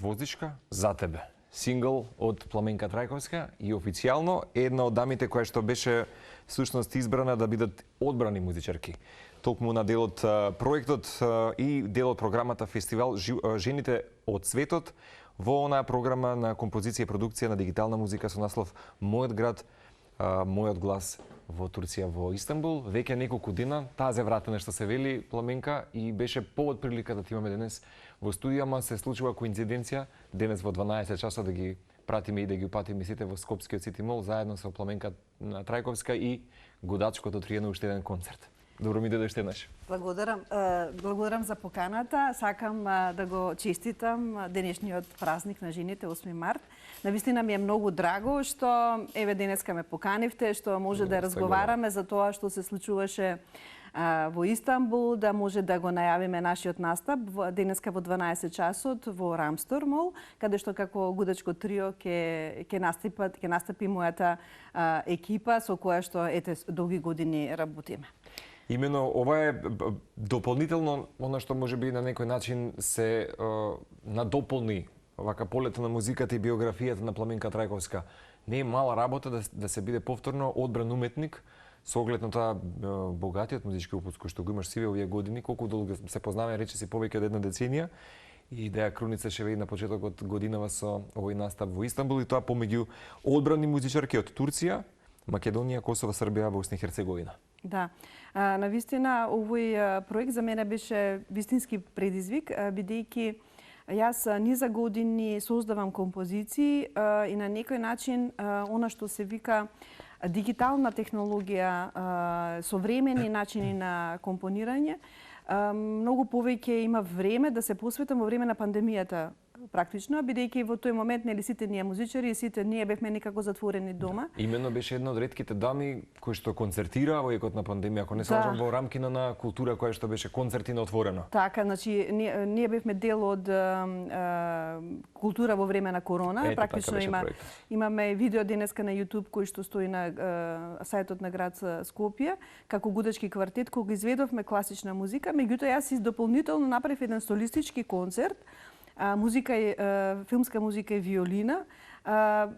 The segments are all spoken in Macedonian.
Воздишка за тебе. Сингл од Пламенка Трајковска и официјално една од дамите која што беше всушност избрана да бидат одбрани музичарки. Токму на дел од проектот и дел од програмата фестивал Жените од светот во онаа програма на композиција и продукција на дигитална музика со наслов Мојот град, мојот глас во Турција, во Истанбул. Веќе неколку дена таа се вратена што се вели Пламенка и беше повод прилика да ти имаме денес во студија, ама се случува коинциденција денес во 12 часа да ги пратиме и да ги упатиме сите во Скопскиот Сити Мол заедно со Пламенка Трајковска и Годачкото триено уште еден концерт. Добро ми дојдеш еднаш. Благодарам за поканата. Сакам да го честитам денешниот празник на жените 8 март. Навистина ми е многу драго што еве денеска ме поканивте, што може да разговараме за тоа што се случуваше во Истанбул, да може да го најавиме нашиот настап денеска во 12 часот во Рамстор Мол, каде што како Гудачко трио ќе настапи мојата екипа со која што долги години работиме. Имено ова е дополнително она што можеби на некој начин се надополни вака полето на музиката и биографијата на Пламенка Трајковска. Не е мала работа да се биде повторно одбран уметник со оглед на тоа богатиот музички опус кој што го имаш сиве овие години, колку долго се познаваме, рече си повеќе од една деценија, и да ја круница ше на почетокот годинава со овој настап во Истанбул и тоа помеѓу одбрани музичарки од Турција, Македонија, Косово, Србија, Босна и Херцеговина. Да, навистина овој проект за мене беше вистински предизвик, бидејќи јас низа години создавам композиции и на некој начин она што се вика дигитална технологија, современи начини на компонирање, многу повеќе има време да се посветам во време на пандемијата практично, бидејќи во тој момент нели сите ние музичари и сите ние бевме некако затворени дома. Именно беше една од ретките дами кои што концертира во екот на пандемија, ако не се лажам, во рамкина на култура која што беше концерти на отворено. Така, значи ние бевме дел од култура во време на корона. Практично имаме видео денеска на YouTube кој што стои на сајтот на град Скопје, како гудачки квартет, кога изведовме класична музика, меѓутоа јас дополнително направив еден солистички концерт, музика и филмска музика и виолина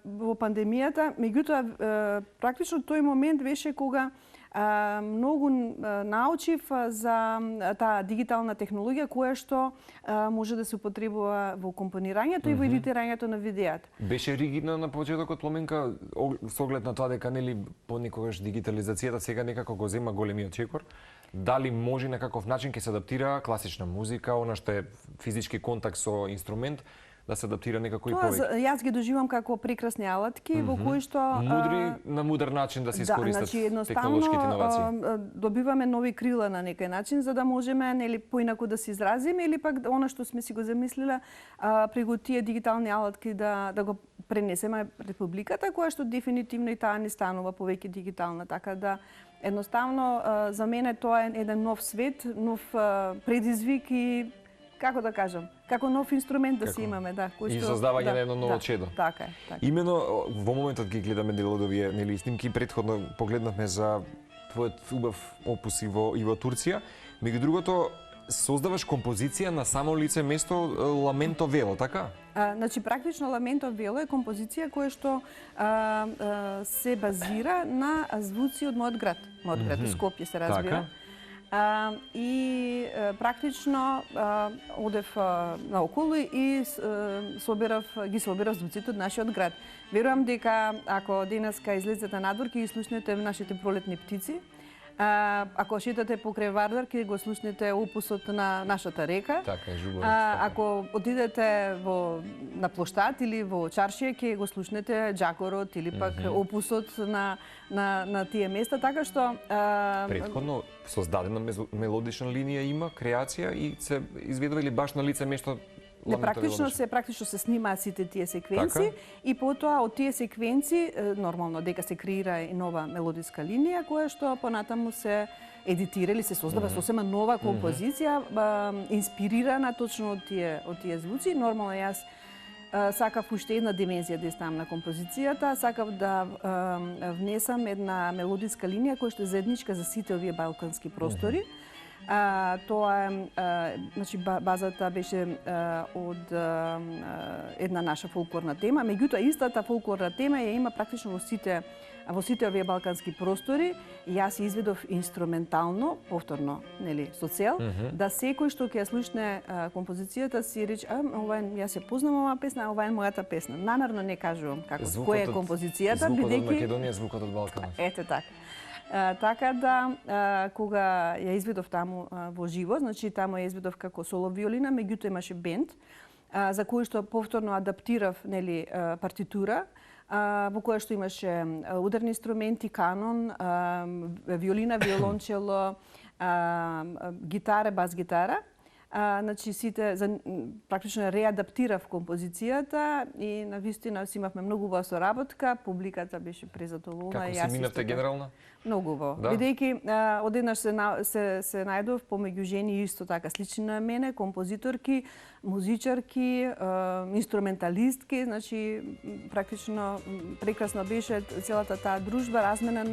во пандемијата. Меѓутоа практично тој момент беше кога многу научив за таа дигитална технологија која што може да се употребува во компонирањето и во едитирањето на видеата. Беше ригидна на почетокот Пламенка со оглед на тоа дека нели понекогаш дигитализацијата сега некако го зема големиот чекор. Дали може на каков начин ќе се адаптира класична музика, она што е физички контакт со инструмент, да се адаптира некако и повеќе? Јас ги доживам како прекрасни алатки во кои што мудри на мудар начин да се искористат технолошките иновации. Добиваме нови крила на некој начин за да можеме нели поинаку да се изразиме или пак она што сме си го замислиле преку тие дигитални алатки да го пренесеме републиката, која што дефинитивно и таа не станува повеќе дигитална, така да едноставно за мене тоа е еден нов свет, нов предизвик и како да кажам, како нов инструмент да се имаме, да, кој што и создавање на едно ново чедо. Така е, така. Имено во моментот ги гледаме дел од овие нели снимки, претходно погледнавме за твојот убав опус и во Турција. Меѓу другото, создаваш композиција на само лице место Ламенто Вело, така? Значи практично Ламенто Вело е композиција која што се базира на звуци од мојот град. Мојот град Скопје се разбира. И практично одев наоколу и ги собирав звуците од нашиот град. Верувам дека ако денеска излезете надвор ќе ги слушнете нашите пролетни птици. Ако шетате покрај Вардар, ќе го слушнете опусот на нашата река. Така е, жубавот. Ако одидете на плоштад или во чаршија, ќе го слушнете джакорот или пак опусот на тие места, така што претходно создадена мелодична линија има, креација и се изведува или баш на лице место. Практично се снимаат сите тие секвенци и потоа од тие секвенци нормално дека се креира и нова мелодиска линија која што понатаму се едитира или се создава сосема нова композиција инспирирана точно од тие звуци. Нормално јас сакав уште една димензија да ставам на композицијата, сакав да внесам една мелодиска линија која што е заедничка за сите овие балкански простори. Тоа е, значи базата беше од една наша фолклорна тема, меѓутоа истата фолклорна тема ја има практично во сите овие балкански простори и јас изведов инструментално, повторно, нели, со цел да секој што ќе ја слушне композицијата си рече, ова јас ја познам оваа песна, ова е мојата песна. Намерно не кажувам како која е композицијата, бидејќи звукот од Македонија, звукот од Балканот. Ете така. Така да, кога ја изведов таму во живо, значи таму ја изведов како соло виолина, меѓутоа имаше бенд, за кој што повторно адаптирав, нели, партитура, во која што имаше ударни инструменти, канон, виолина, виолончело, гитара, бас гитара. Значи сите практично реадаптирав композицијата и навистина си имавме многу убава соработка, публиката беше презадоволна. Како си минавте генерално? Многу убаво. Да? Бидејќи одеднаш се најдов помеѓу жени исто така слични на мене, композиторки, музичарки, инструменталистки, значи практично прекрасно беше целата таа дружба, размена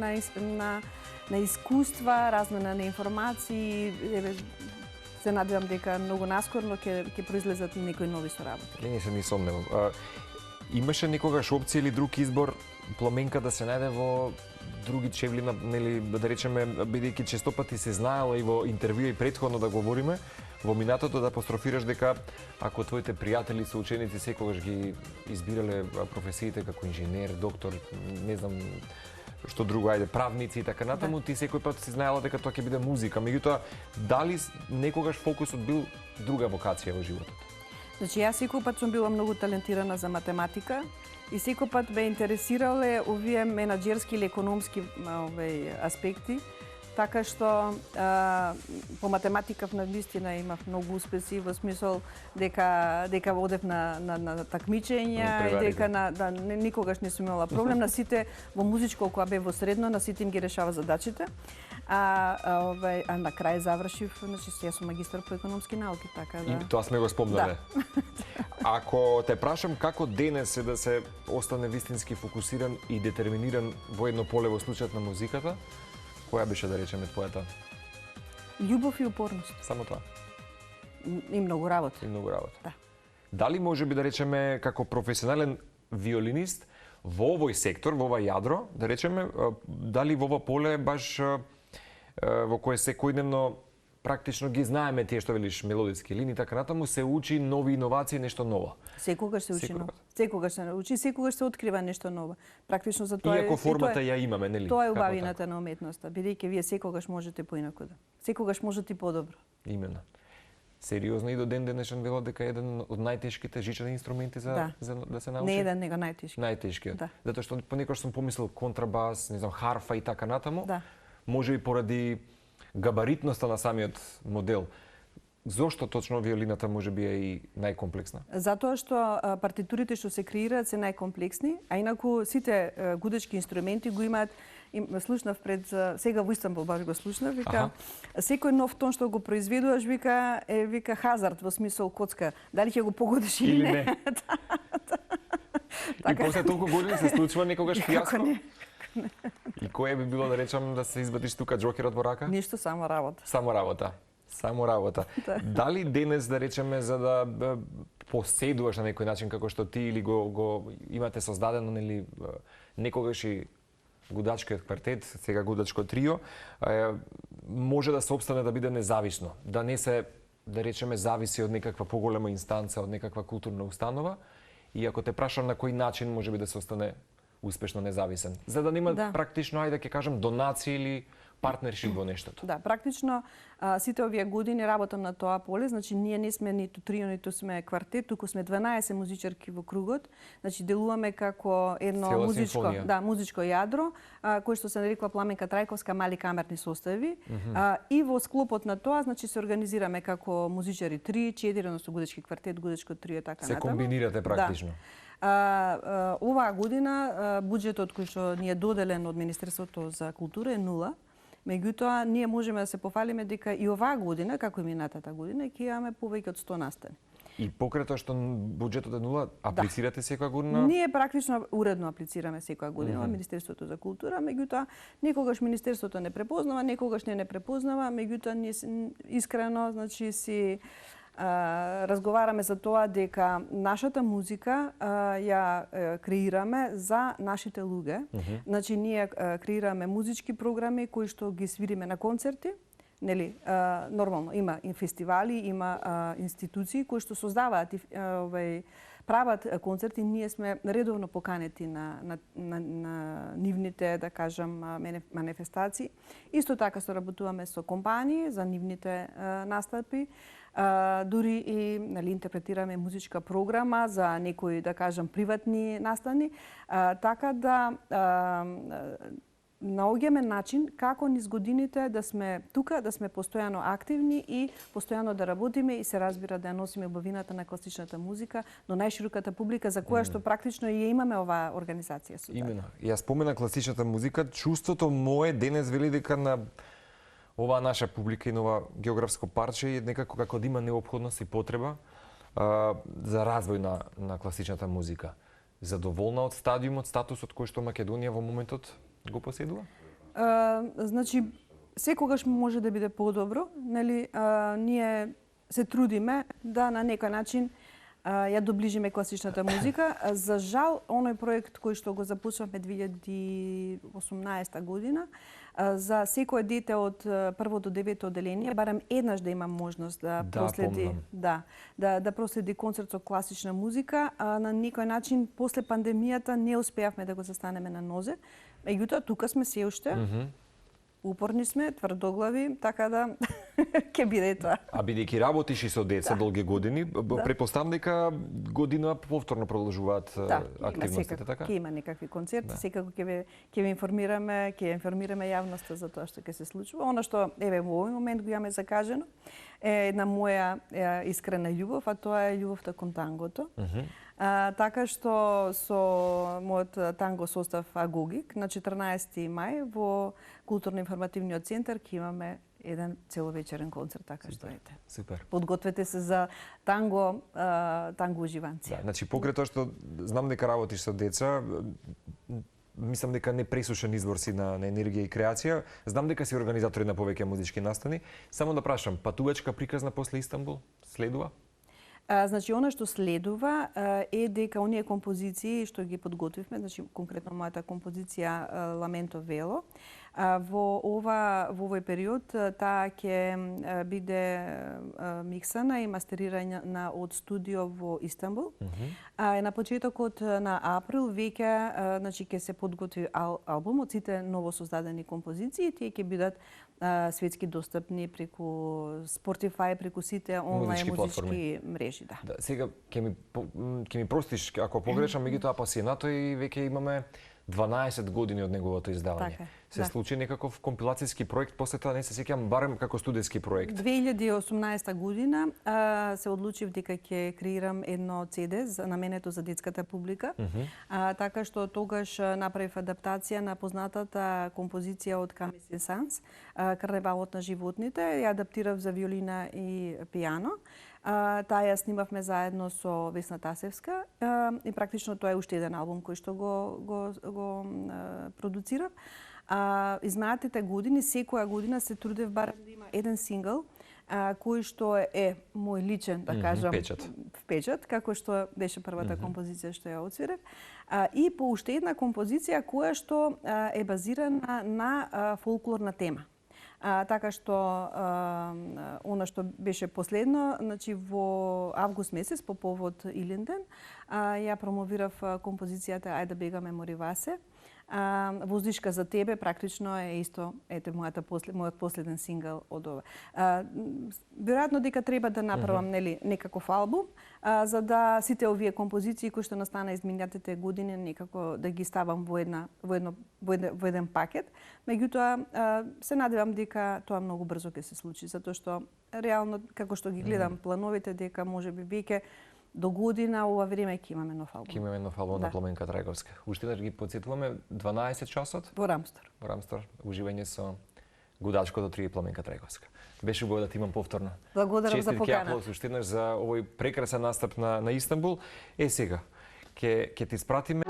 на искуства, размена на информации. Се надевам дека многу наскорно ќе произлезат некои нови соработки. Не се ни сомневам. Имаше некогаш опција или друг избор Пламенка да се најде во други чевлина, нели, да речеме, бидејќи често пати се знаело и во интервјуа и претходно да говориме, во минатото да апострофираш дека ако твоите пријатели, соученици секогаш ги избирале професиите како инженер, доктор, не знам, што друго, ајде, правници и така натаму, ти секој пат си знаела дека тоа ќе биде музика. Меѓутоа, дали некогаш фокусот бил друга вокација во животот? Значи, јас секој пат сум била многу талентирана за математика и секој пат ме интересирале овие менаџерски или економски аспекти. Така што по математика навистина имав многу успеси во смисол дека одев на такмичења и дека никогаш не сум имала проблем на сите во музичко кога бев во средно, на сите им ги решава задачите. А на крај завршив, значи јас сум магистар по економски науки, така да. И тоа сме го спомнале. Да. Ако те прашам како денес е да се остане вистински фокусиран и детерминиран во едно поле во случајот на музиката, која беше, да речеме, твојата? Љубов и упорност. Само тоа? И многу работа. И многу работа. Да. Дали може би, да речеме, како професионален виолинист, во овој сектор, во ова јадро, да речеме, дали во ова поле баш во кое секојдневно практично ги знаеме тие што велиш мелодиски линии така натаму, се учи нови иновации, нешто ново. Секогаш се учи ново. Секогаш се учи, секогаш се открива нешто ново. Практично за тоа иако формата ја имаме, нели? Тоа е убавината на уметноста, бидејќи вие секогаш можете поинаку да. Секогаш можете подобро. Именно. Сериозно и до ден денешен велат дека еден од најтешките жичени инструменти за да се научи. Не еден, него најтешки. Најтешкиот. Да. Затоа што понекогаш сум помислил контрабас, не знам, харфа и така натаму. Да. Може и поради габаритноста на самиот модел. Зошто точно виолината може би е и најкомплексна? Затоа што партитурите што се креираат се најкомплексни, а инаку сите гудечки инструменти го имаат, слушнав пред сега во Истанбул баш го слушнав, вика секој нов тон што го произведуваш вика хазард во смисол коцка, дали ќе го погодиш или не. И после толку години се случува некогаш фијаско? И кое би било, да речам, да се избадиш тука џокерот во рака? Ништо, само работа. Само работа. Само работа. Дали денес, да речеме, за да поседуваш на некој начин како што ти или го имате создадено, нели, некогаш и гудачкиот квартет, сега гудачко трио, може да се обстане да биде независно, да не се, да речеме, зависи од некаква поголема инстанца, од некаква културна установа. И ако те прашам на кој начин може би да се остане успешно независен, за да нема практично, ајде да ќе кажем, донации или партнершип во нештото. Да, практично сите овие години работам на тоа поле, значи ние не сме ниту трио, ниту сме квартет, туку сме 12 музичарки во кругот, значи делуваме како едно музичко јадро, кој што се нарекува Пламенка Трајковска мали камерни состави. И во склопот на тоа, значи се организираме како музичари 3, 4, односно гудечки квартет, гудечко трио, така натаму. Се комбинирате практично. Оваа година буџетот кој што ни е доделен од Министерството за култура е 0. Меѓутоа, ние можеме да се пофалиме дека и оваа година, како и минатата година, ќе имаме повеќе од 100 настани. И покрај тоа што буџетот е нула, аплицирате секоја година? Ние практично уредно аплицираме секоја година во Министерството за култура, меѓутоа некогаш Министерството не препознава, некогаш не препознава, меѓутоа ние искрено, значи си разговараме за тоа дека нашата музика ја креираме за нашите луѓе. Значи ние креираме музички програми кои што ги свириме на концерти. Нели, нормално има и фестивали, има институции кои што создаваат прават концерти, ние сме редовно поканети на нивните, да кажам, манифестации. Исто така соработуваме со компании за нивните настапи. Дури и интерпретираме музичка програма за некои, да кажам, приватни настани. Така да наоѓаме начин како низ годините да сме тука, да сме постојано активни и постојано да работиме и се разбира да ја носиме убавината на класичната музика до најшироката публика за која што практично ја имаме оваа организација. Именно. Јас спомена класичната музика, чувството мое денес вели дека на оваа наша публика и на ова географско парче е некако како да има неопходност и потреба за развој на класичната музика. Задоволна од стадиумот, статусот кој што Македонија во моментот го поседува? Значи, секогаш може да биде подобро. Нели, ние се трудиме да на некој начин ја доближиме класичната музика. За жал, оној проект кој што го започнавме 2018 година, за секое дете од прво до девето оделение, барем еднаш да има можност да проследи, да проследи концерт со класична музика, на некој начин после пандемијата не успеавме да го застанеме на нозе. Меѓутоа, тука сме се уште. Упорни сме, тврдоглави, така да ќе биде тоа. А бидејќи работиш и со деца долги години, препоставам дека година повторно продолжуваат активностите, така? Ќе има некакви концерти, секако ќе ве информираме, ќе информираме јавноста за тоа што ќе се случува. Она што еве во овој момент го имаме закажено е една моја искрена љубов, а тоа е љубовта кон тангото. Така што со мојот танго состав Агогик на 14 мај во културно-информативниот центар ќе имаме еден целовечерен концерт, така што ете. Супер. Подгответе се за танго уживанци. Да, значи покрај тоа што знам дека работиш со деца, мислам дека не пресушен извор си на енергија и креација. Знам дека си организатори на повеќе музички настани. Само да прашам, патувачка приказна после Истанбул следува? Значи, она што следува е дека оние композиции што ги подготвивме, значи конкретно мојата композиција Ламенто Вело, во овој период таа ќе биде миксана и мастерирана од студио во Истанбул. На почетокот на април веќе значи ќе се подготви албум од сите новосоздадени композиции, тие ќе бидат светски достапни преку Spotify, преку сите онлайн музички мрежи, да. Сега ќе ми простиш ако погрешам, меѓутоа апасионато и веќе имаме 12 години од неговото издавање. Така, се случи некаков компилацијски проект, после тоа не се сеќавам, барем како студиски проект. 2018 година се одлучив дека ќе креирам едно CD наменето за детската публика. Така што тогаш направив адаптација на познатата композиција од Камил Сен-Санс, Карневалот на животните, ја адаптирав за виолина и пијано. Таа ја снимавме заедно со Весна Тасевска и практично тоа е уште еден албум кој што го продуцирав. Изминатите години, секоја година се трудев барем да има еден сингл кој што е мој личен, да кажам, впечат, како што беше првата композиција што ја отсвирев, и по уште една композиција која што е базирана на фолклорна тема. Така што она што беше последно, значи во август месец по повод Илинден, ја промовирав композицијата Ајде бегаме Моривасе. Воздишка за тебе практично е исто мојот последен сингл од ова. Веројатно дека треба да направам некаков албум, за да сите овие композиции кои што настана изминатите години некако да ги ставам во еден пакет. Меѓутоа се надевам дека тоа многу брзо ќе се случи, затоа што реално како што ги гледам плановите дека можеби веќе до година ова време ќе имаме нов албум. Ќе имаме нов албум на Пламенка Трајковска. Уште да ги потсетуваме 12 часот во Рамстор. Во Рамстор уживање со Гудачкото 3 и Пламенка Трајковска. Беше убаво да те имам повторно. Благодарам за покана. Честитки уште еднаш за овој прекрасен настап на Истанбул. Сега ќе ти спратиме